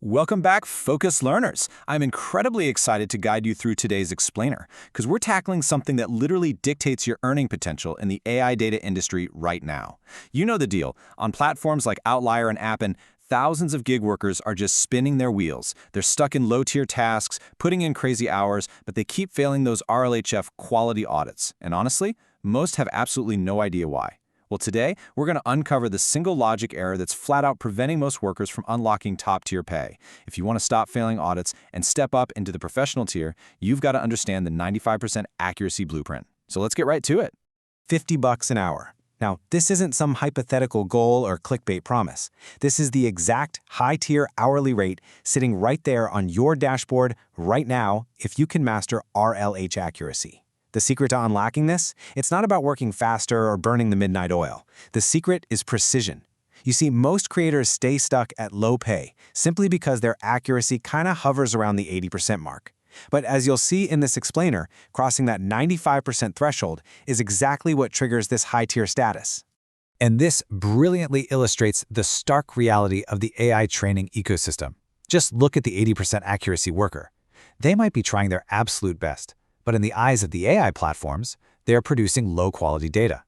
Welcome back, focused learners. I'm incredibly excited to guide you through today's explainer, because we're tackling something that literally dictates your earning potential in the AI data industry right now. You know the deal. On platforms like Outlier and Appen, thousands of gig workers are just spinning their wheels. They're stuck in low-tier tasks, putting in crazy hours, but they keep failing those RLHF quality audits. And honestly, most have absolutely no idea why. Well, today, we're going to uncover the single logic error that's flat out preventing most workers from unlocking top-tier pay. If you want to stop failing audits and step up into the professional tier, you've got to understand the 95% accuracy blueprint. So let's get right to it. $50 an hour. Now, this isn't some hypothetical goal or clickbait promise. This is the exact high-tier hourly rate sitting right there on your dashboard right now if you can master RLH accuracy. The secret to unlocking this? It's not about working faster or burning the midnight oil. The secret is precision. You see, most creators stay stuck at low pay simply because their accuracy kind of hovers around the 80% mark. But as you'll see in this explainer, crossing that 95% threshold is exactly what triggers this high-tier status. And this brilliantly illustrates the stark reality of the AI training ecosystem. Just look at the 80% accuracy worker. They might be trying their absolute best, but in the eyes of the AI platforms, they're producing low-quality data.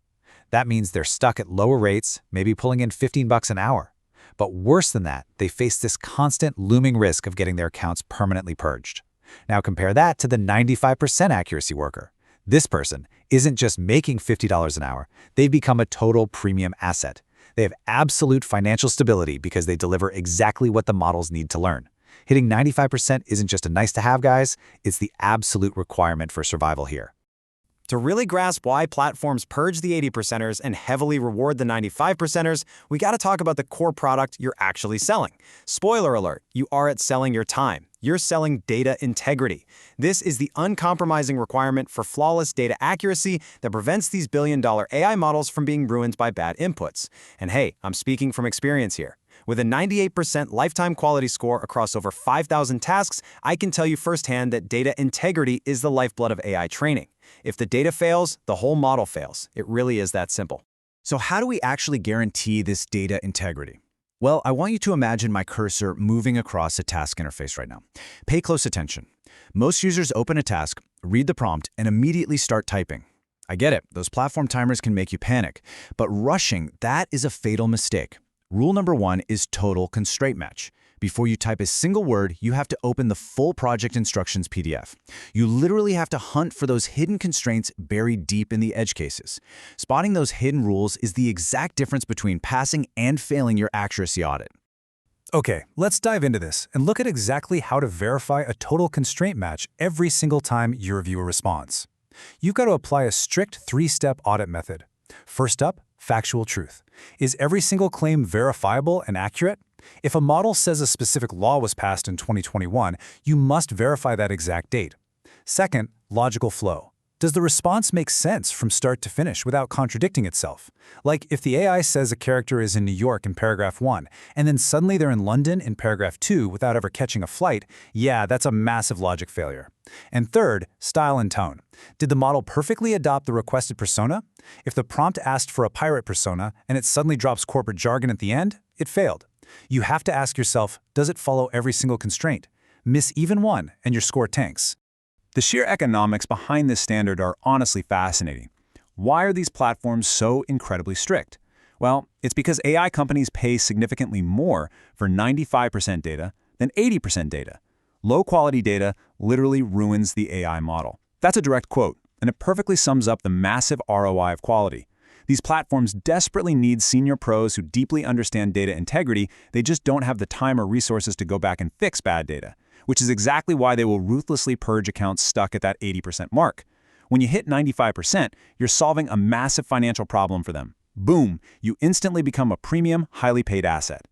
That means they're stuck at lower rates, maybe pulling in $15 an hour. But worse than that, they face this constant looming risk of getting their accounts permanently purged. Now compare that to the 95% accuracy worker. This person isn't just making $50 an hour, they've become a total premium asset. They have absolute financial stability because they deliver exactly what the models need to learn. Hitting 95% isn't just a nice-to-have, guys. It's the absolute requirement for survival here. To really grasp why platforms purge the 80%ers and heavily reward the 95%ers, we got to talk about the core product you're actually selling. Spoiler alert, you aren't selling your time. You're selling data integrity. This is the uncompromising requirement for flawless data accuracy that prevents these billion-dollar AI models from being ruined by bad inputs. And hey, I'm speaking from experience here. With a 98% lifetime quality score across over 5,000 tasks, I can tell you firsthand that data integrity is the lifeblood of AI training. If the data fails, the whole model fails. It really is that simple. So how do we actually guarantee this data integrity? Well, I want you to imagine my cursor moving across a task interface right now. Pay close attention. Most users open a task, read the prompt, and immediately start typing. I get it, those platform timers can make you panic, but rushing, that is a fatal mistake. Rule number 1 is total constraint match. Before you type a single word, you have to open the full project instructions PDF. You literally have to hunt for those hidden constraints buried deep in the edge cases. Spotting those hidden rules is the exact difference between passing and failing your accuracy audit. Okay, let's dive into this and look at exactly how to verify a total constraint match every single time you review a response. You've got to apply a strict 3-step audit method. First up, factual truth. Is every single claim verifiable and accurate? If a model says a specific law was passed in 2021, you must verify that exact date. Second, logical flow. Does the response make sense from start to finish without contradicting itself? Like if the AI says a character is in New York in paragraph 1, and then suddenly they're in London in paragraph 2 without ever catching a flight, yeah, that's a massive logic failure. And third, style and tone. Did the model perfectly adopt the requested persona? If the prompt asked for a pirate persona and it suddenly drops corporate jargon at the end, it failed. You have to ask yourself, does it follow every single constraint? Miss even one, and your score tanks. The sheer economics behind this standard are honestly fascinating. Why are these platforms so incredibly strict? Well, it's because AI companies pay significantly more for 95% data than 80% data. Low-quality data literally ruins the AI model. That's a direct quote, and it perfectly sums up the massive ROI of quality. These platforms desperately need senior pros who deeply understand data integrity. They just don't have the time or resources to go back and fix bad data, which is exactly why they will ruthlessly purge accounts stuck at that 80% mark. When you hit 95%, you're solving a massive financial problem for them. Boom, you instantly become a premium, highly paid asset.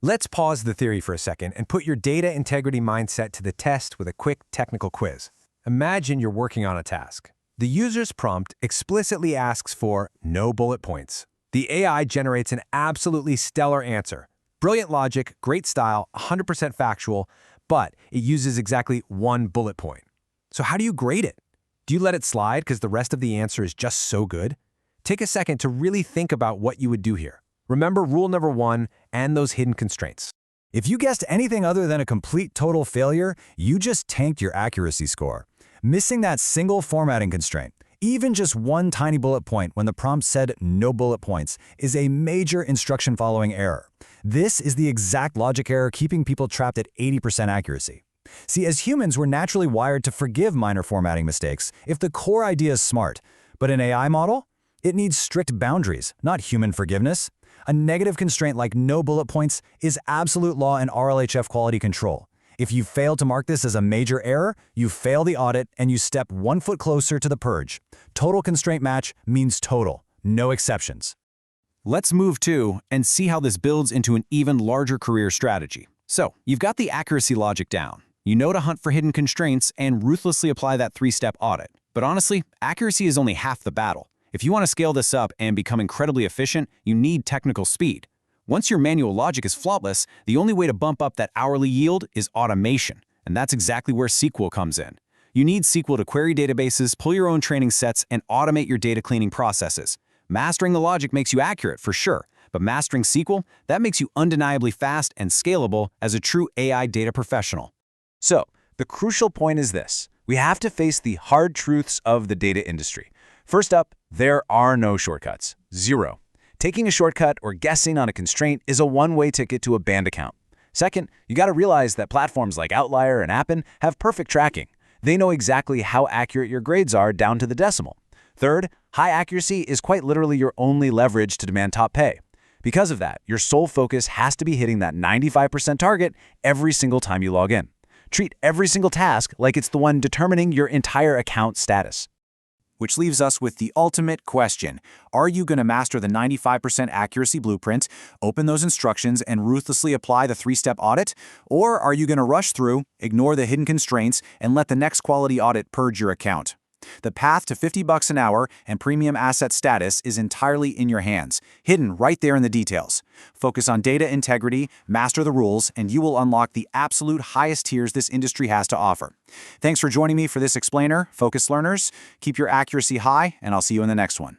Let's pause the theory for a second and put your data integrity mindset to the test with a quick technical quiz. Imagine you're working on a task. The user's prompt explicitly asks for no bullet points. The AI generates an absolutely stellar answer. Brilliant logic, great style, 100% factual, but it uses exactly one bullet point. So how do you grade it? Do you let it slide because the rest of the answer is just so good? Take a second to really think about what you would do here. Remember rule number 1 and those hidden constraints. If you guessed anything other than a complete total failure, you just tanked your accuracy score. Missing that single formatting constraint, even just one tiny bullet point when the prompt said no bullet points, is a major instruction-following error. This is the exact logic error keeping people trapped at 80% accuracy. See, as humans, we're naturally wired to forgive minor formatting mistakes if the core idea is smart. But an AI model? It needs strict boundaries, not human forgiveness. A negative constraint like no bullet points is absolute law in RLHF quality control. If you fail to mark this as a major error, you fail the audit and you step 1 foot closer to the purge. Total constraint match means total, no exceptions. Let's move to and see how this builds into an even larger career strategy. So, you've got the accuracy logic down. You know to hunt for hidden constraints and ruthlessly apply that 3-step audit. But honestly, accuracy is only half the battle. If you want to scale this up and become incredibly efficient, you need technical speed. Once your manual logic is flawless, the only way to bump up that hourly yield is automation, and that's exactly where SQL comes in. You need SQL to query databases, pull your own training sets, and automate your data cleaning processes. Mastering the logic makes you accurate, for sure, but mastering SQL, that makes you undeniably fast and scalable as a true AI data professional. So, the crucial point is this. We have to face the hard truths of the data industry. First up, there are no shortcuts. Zero. Taking a shortcut or guessing on a constraint is a one-way ticket to a banned account. Second, you got to realize that platforms like Outlier and Appen have perfect tracking. They know exactly how accurate your grades are down to the decimal. Third, high accuracy is quite literally your only leverage to demand top pay. Because of that, your sole focus has to be hitting that 95% target every single time you log in. Treat every single task like it's the one determining your entire account status. Which leaves us with the ultimate question. Are you going to master the 95% accuracy blueprint, open those instructions, and ruthlessly apply the 3-step audit? Or are you going to rush through, ignore the hidden constraints, and let the next quality audit purge your account? The path to $50 an hour and premium asset status is entirely in your hands, hidden right there in the details. Focus on data integrity, master the rules, and you will unlock the absolute highest tiers this industry has to offer. Thanks for joining me for this explainer, Focus Learners. Keep your accuracy high, and I'll see you in the next one.